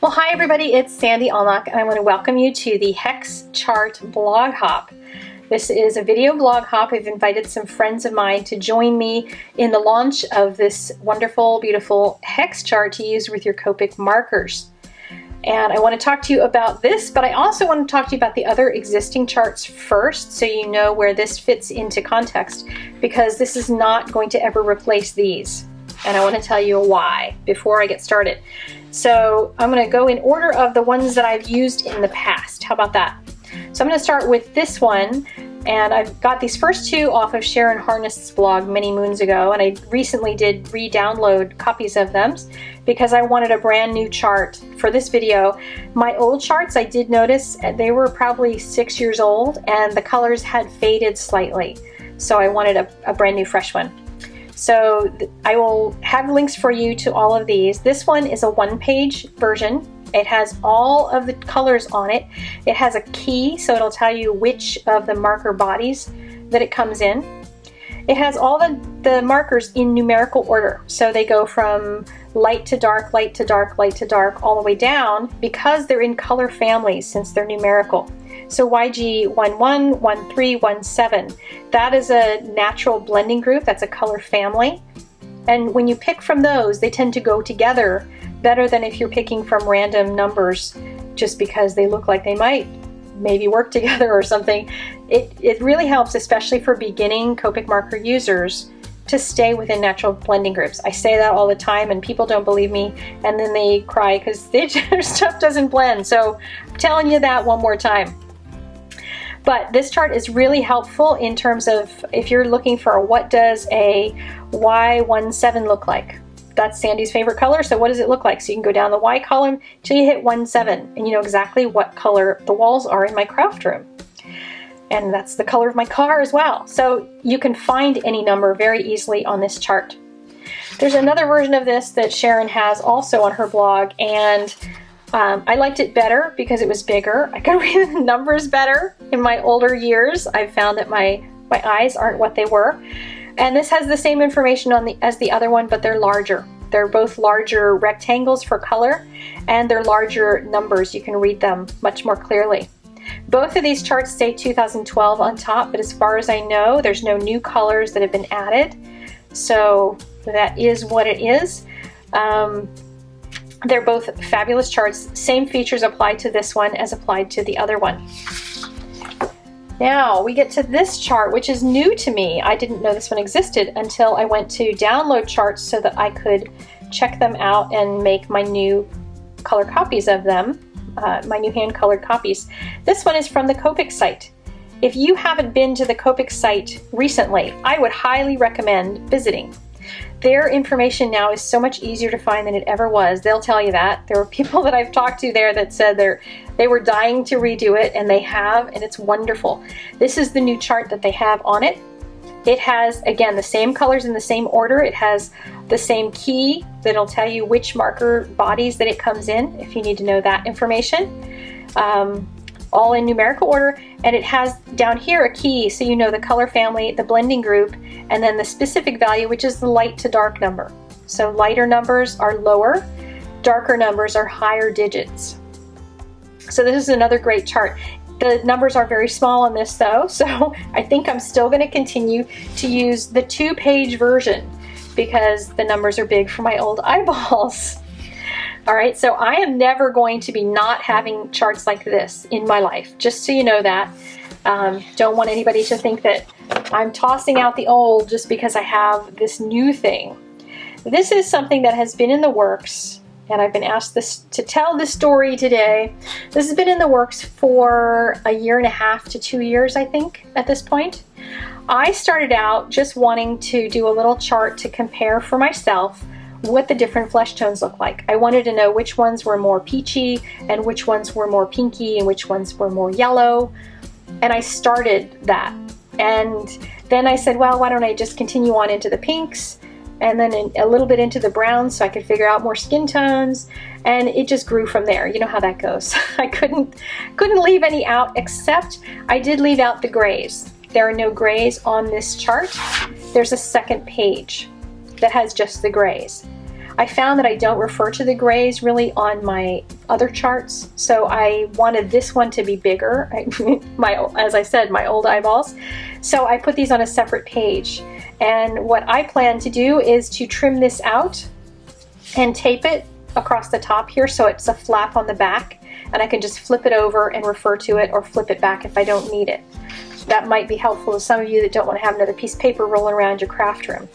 Well, hi everybody, it's Sandy Allnock, and I want to welcome you to the Hex Chart blog hop. This is a video blog hop. I've invited some friends of mine to join me in the launch of this wonderful, beautiful hex chart to use with your Copic markers. And I want to talk to you about this, but I also want to talk to you about the other existing charts first, so you know where this fits into context, because this is not going to ever replace these. And I want to tell you why before I get started. So I'm going to go in order of the ones that I've used in the past. How about that? So I'm going to start with this one, and I've got these first two off of Sharon Harness's blog many moons ago, and I recently did re-download copies of them because I wanted a brand new chart for this video. My old charts, I did notice they were probably 6 years old and the colors had faded slightly, so I wanted a brand new fresh one. So I will have links for you to all of these. This one is a one-page version. It has all of the colors on it. It has a key, so it'll tell you which of the marker bodies that it comes in. It has all the markers in numerical order. So they go from light to dark, light to dark, light to dark, all the way down, because they're in color families since they're numerical. So YG11, 13, 17, that is a natural blending group. That's a color family. And when you pick from those, they tend to go together better than if you're picking from random numbers just because they look like they might maybe work together or something. It really helps, especially for beginning Copic marker users, to stay within natural blending groups. I say that all the time and people don't believe me, and then they cry because their stuff doesn't blend. So I'm telling you that one more time. But this chart is really helpful in terms of if you're looking for what does a Y17 look like. That's Sandy's favorite color, so what does it look like? So you can go down the Y column till you hit 17, and you know exactly what color the walls are in my craft room. And that's the color of my car as well. So you can find any number very easily on this chart. There's another version of this that Sharon has also on her blog, and I liked it better because it was bigger. I could read the numbers better. In my older years, I've found that my eyes aren't what they were. And this has the same information as the other one, but they're larger. They're both larger rectangles for color, and they're larger numbers. You can read them much more clearly. Both of these charts say 2012 on top, but as far as I know, there's no new colors that have been added. So that is what it is. They're both fabulous charts. Same features apply to this one as applied to the other one. Now we get to this chart, which is new to me. I didn't know this one existed until I went to download charts so that I could check them out and make my new color copies of them, my new hand-colored copies. This one is from the Copic site. If you haven't been to the Copic site recently, I would highly recommend visiting. Their information now is so much easier to find than it ever was. They'll tell you that. There were people that I've talked to there that said they were dying to redo it, and they have, and it's wonderful. This is the new chart that they have on it. It has, again, the same colors in the same order. It has the same key that'll tell you which marker bodies that it comes in, if you need to know that information. All in numerical order, and it has down here a key so you know the color family, the blending group, and then the specific value, which is the light to dark number. So lighter numbers are lower, darker numbers are higher digits. So this is another great chart. The numbers are very small on this though, so I think I'm still going to continue to use the 2-page version because the numbers are big for my old eyeballs. All right, so I am never going to be not having charts like this in my life, just so you know that. Don't want anybody to think that I'm tossing out the old just because I have this new thing. This is something that has been in the works, and I've been asked to tell this story today. This has been in the works for 1.5 to 2 years, I think, at this point. I started out just wanting to do a little chart to compare for myself what the different flesh tones look like. I wanted to know which ones were more peachy and which ones were more pinky and which ones were more yellow. And I started that. And then I said, well, why don't I just continue on into the pinks and then a little bit into the browns so I could figure out more skin tones. And it just grew from there. You know how that goes. I couldn't leave any out, except I did leave out the grays. There are no grays on this chart. There's a second page that has just the grays. I found that I don't refer to the grays really on my other charts, so I wanted this one to be bigger. As I said, my old eyeballs. So I put these on a separate page. And what I plan to do is to trim this out and tape it across the top here so it's a flap on the back, and I can just flip it over and refer to it, or flip it back if I don't need it. That might be helpful to some of you that don't want to have another piece of paper rolling around your craft room.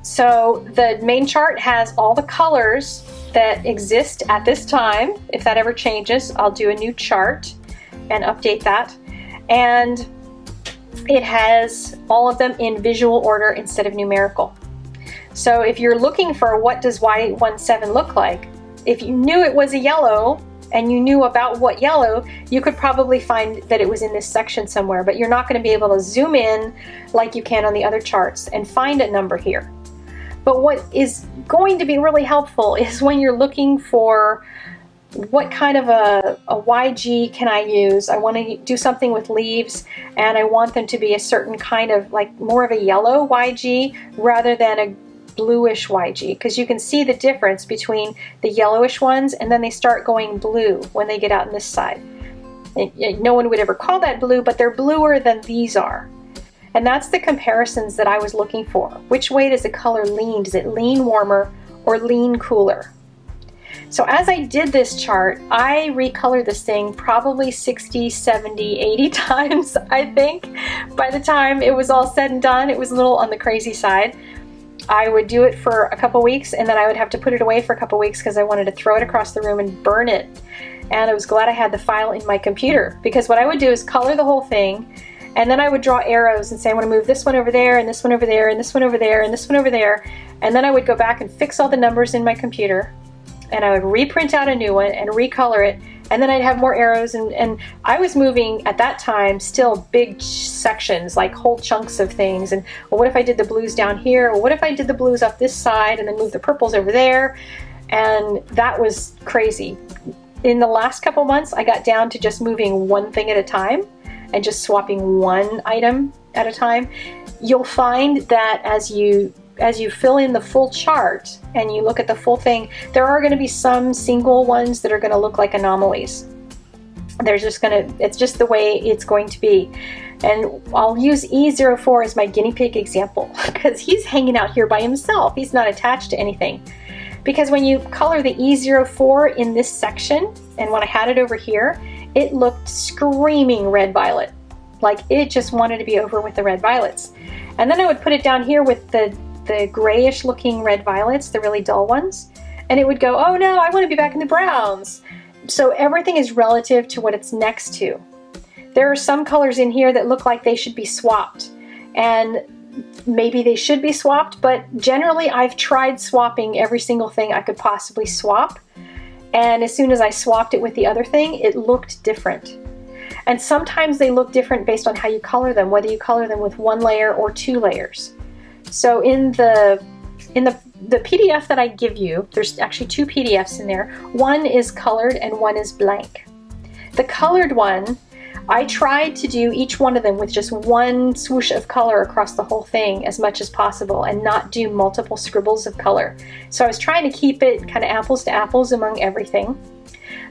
So the main chart has all the colors that exist at this time. If that ever changes, I'll do a new chart and update that. And it has all of them in visual order instead of numerical. So if you're looking for what does Y17 look like, if you knew it was a yellow and you knew about what yellow, you could probably find that it was in this section somewhere, but you're not going to be able to zoom in like you can on the other charts and find a number here. But what is going to be really helpful is when you're looking for what kind of a YG can I use. I want to do something with leaves, and I want them to be a certain kind of, like, more of a yellow YG rather than a bluish YG, because you can see the difference between the yellowish ones, and then they start going blue when they get out on this side. No one would ever call that blue, but they're bluer than these are. And that's the comparisons that I was looking for. Which way does the color lean? Does it lean warmer or lean cooler? So as I did this chart, I recolored this thing probably 60, 70, 80 times, I think. By the time it was all said and done, it was a little on the crazy side. I would do it for a couple weeks, and then I would have to put it away for a couple weeks because I wanted to throw it across the room and burn it. And I was glad I had the file in my computer, because what I would do is color the whole thing, and then I would draw arrows and say I want to move this one over there, and this one over there, and this one over there, and this one over there. And then I would go back and fix all the numbers in my computer, and I would reprint out a new one and recolor it, and then I'd have more arrows, and I was moving at that time still big sections, like whole chunks of things. And well, what if I did the blues down here? Well, what if I did the blues up this side and then move the purples over there? And that was crazy. In the last couple months, I got down to just moving one thing at a time and just swapping one item at a time. You'll find that as you fill in the full chart and you look at the full thing, there are going to be some single ones that are going to look like anomalies. It's just the way it's going to be. And I'll use E04 as my guinea pig example, because he's hanging out here by himself. He's not attached to anything. Because when you color the E04 in this section, and when I had it over here, it looked screaming red violet. Like it just wanted to be over with the red violets. And then I would put it down here with the grayish looking red violets, the really dull ones, and it would go, oh no, I want to be back in the browns. So everything is relative to what it's next to. There are some colors in here that look like they should be swapped, and maybe they should be swapped, but generally I've tried swapping every single thing I could possibly swap, and as soon as I swapped it with the other thing, it looked different. And sometimes they look different based on how you color them, whether you color them with one layer or two layers. So in the PDF that I give you, there's actually two PDFs in there. One is colored and one is blank. The colored one, I tried to do each one of them with just one swoosh of color across the whole thing as much as possible and not do multiple scribbles of color. So I was trying to keep it kind of apples to apples among everything.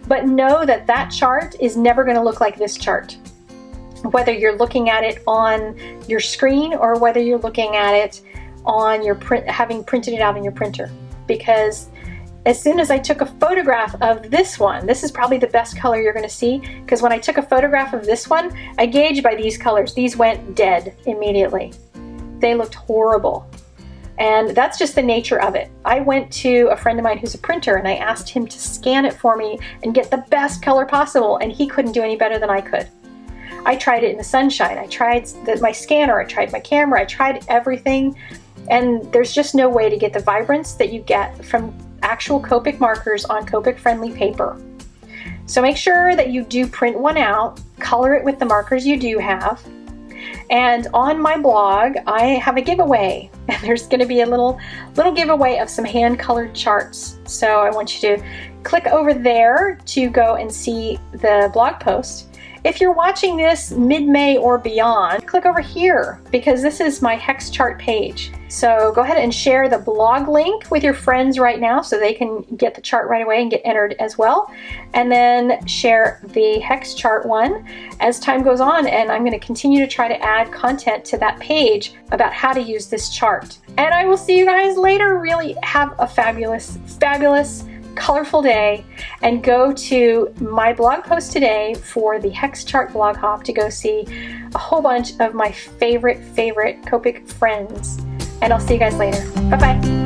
But know that that chart is never going to look like this chart, whether you're looking at it on your screen or whether you're looking at it on your print, having printed it out in your printer. Because as soon as I took a photograph of this one, this is probably the best color you're going to see, because when I took a photograph of this one, I gauged by these colors. These went dead immediately. They looked horrible. And that's just the nature of it. I went to a friend of mine who's a printer, and I asked him to scan it for me and get the best color possible, and he couldn't do any better than I could. I tried it in the sunshine, I tried my scanner, I tried my camera, I tried everything, and there's just no way to get the vibrance that you get from actual Copic markers on Copic friendly paper. So make sure that you do print one out, color it with the markers you do have. And on my blog, I have a giveaway, and there's going to be a little giveaway of some hand-colored charts. So I want you to click over there to go and see the blog post. If you're watching this mid-May or beyond, click over here because this is my hex chart page. So go ahead and share the blog link with your friends right now so they can get the chart right away and get entered as well. And then share the hex chart one as time goes on, and I'm going to continue to try to add content to that page about how to use this chart. And I will see you guys later. Really have a fabulous, fabulous, colorful day, and go to my blog post today for the hex chart blog hop to go see a whole bunch of my favorite Copic friends. And I'll see you guys later. Bye-bye.